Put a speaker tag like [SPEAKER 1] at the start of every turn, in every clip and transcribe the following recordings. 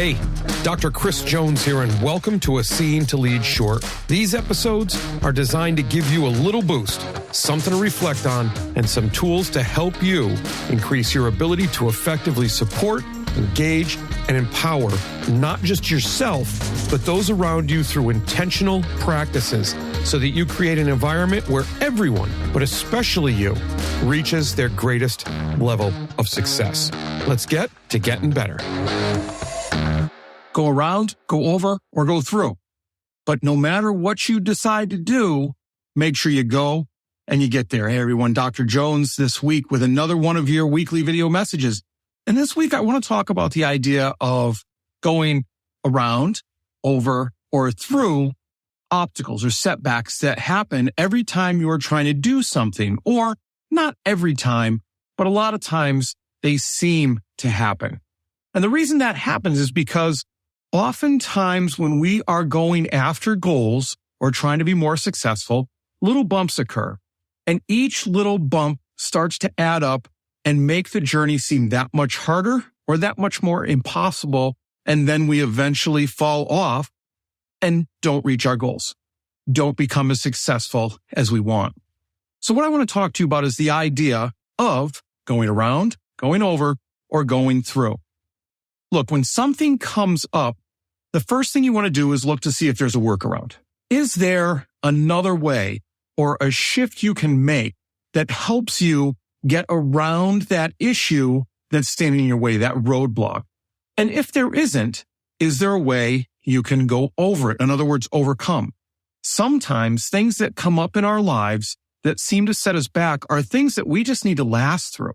[SPEAKER 1] Hey, Dr. Chris Jones here, and welcome to A Scene to Lead Short. These episodes are designed to give you a little boost, something to reflect on, and some tools to help you increase your ability to effectively support, engage, and empower not just yourself, but those around you through intentional practices so that you create an environment where everyone, but especially you, reaches their greatest level of success. Let's get to getting better.
[SPEAKER 2] Go around, go over, or go through. But no matter what you decide to do, make sure you go and you get there. Hey everyone, Dr. Jones this week with another one of your weekly video messages. And this week I want to talk about the idea of going around, over, or through obstacles or setbacks that happen every time you are trying to do something, or not every time, but a lot of times they seem to happen. And the reason that happens is because oftentimes when we are going after goals or trying to be more successful, little bumps occur. And each little bump starts to add up and make the journey seem that much harder or that much more impossible. And then we eventually fall off and don't reach our goals, don't become as successful as we want. So what I want to talk to you about is the idea of going around, going over, or going through. Look, when something comes up, the first thing you want to do is look to see if there's a workaround. Is there another way or a shift you can make that helps you get around that issue that's standing in your way, that roadblock? And if there isn't, is there a way you can go over it? In other words, overcome. Sometimes things that come up in our lives that seem to set us back are things that we just need to last through.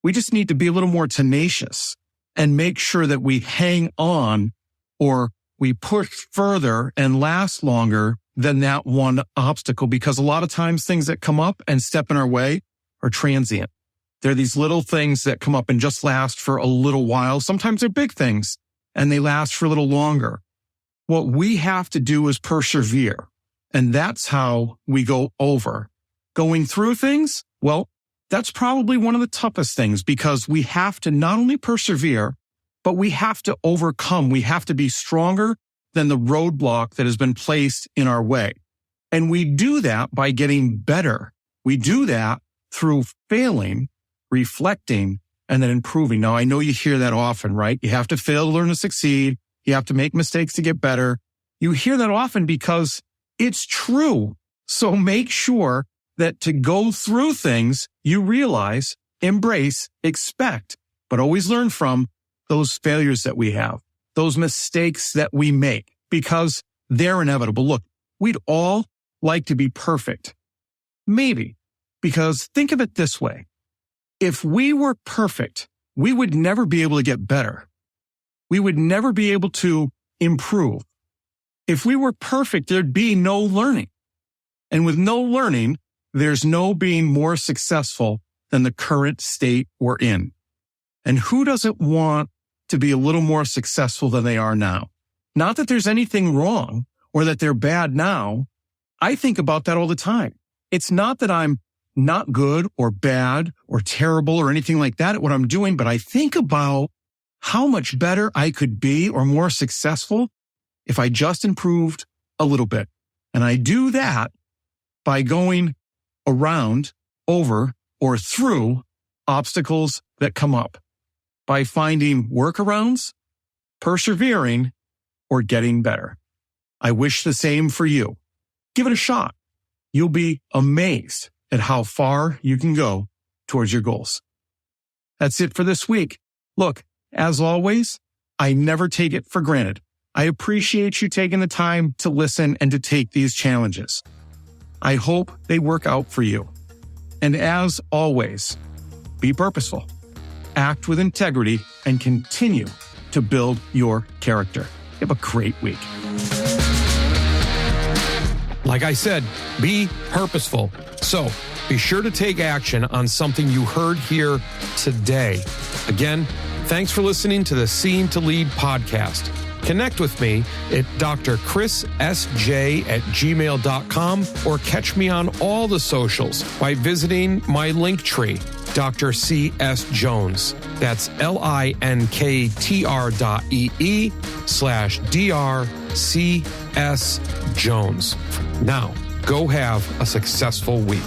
[SPEAKER 2] We just need to be a little more tenacious and make sure that we hang on or we push further and last longer than that one obstacle, because a lot of times things that come up and step in our way are transient. They're these little things that come up and just last for a little while. Sometimes they're big things and they last for a little longer. What we have to do is persevere. And that's how we go over. Going through things, well, that's probably one of the toughest things, because we have to not only persevere, but we have to overcome. We have to be stronger than the roadblock that has been placed in our way. And we do that by getting better. We do that through failing, reflecting, and then improving. Now, I know you hear that often, right? You have to fail to learn to succeed. You have to make mistakes to get better. You hear that often because it's true. So make sure that to go through things, you realize, embrace, expect, but always learn from those failures that we have, those mistakes that we make, because they're inevitable. Look, we'd all like to be perfect. Maybe, because think of it this way. If we were perfect, we would never be able to get better. We would never be able to improve. If we were perfect, there'd be no learning. And with no learning, there's no being more successful than the current state we're in. And who doesn't want to be a little more successful than they are now? Not that there's anything wrong or that they're bad now. I think about that all the time. It's not that I'm not good or bad or terrible or anything like that at what I'm doing, but I think about how much better I could be or more successful if I just improved a little bit. And I do that by going around, over, or through obstacles that come up, by finding workarounds, persevering, or getting better. I wish the same for you. Give it a shot. You'll be amazed at how far you can go towards your goals. That's it for this week. Look, as always, I never take it for granted. I appreciate you taking the time to listen and to take these challenges. I hope they work out for you. And as always, be purposeful, act with integrity, and continue to build your character. Have a great week.
[SPEAKER 1] Like I said, be purposeful. So be sure to take action on something you heard here today. Again, thanks for listening to the Scene to Lead podcast. Connect with me at drchrisSJ@gmail.com or catch me on all the socials by visiting my link tree, Dr. C.S. Jones. That's linktr.ee/. patreon.com/DRCSJones. Now, go have a successful week.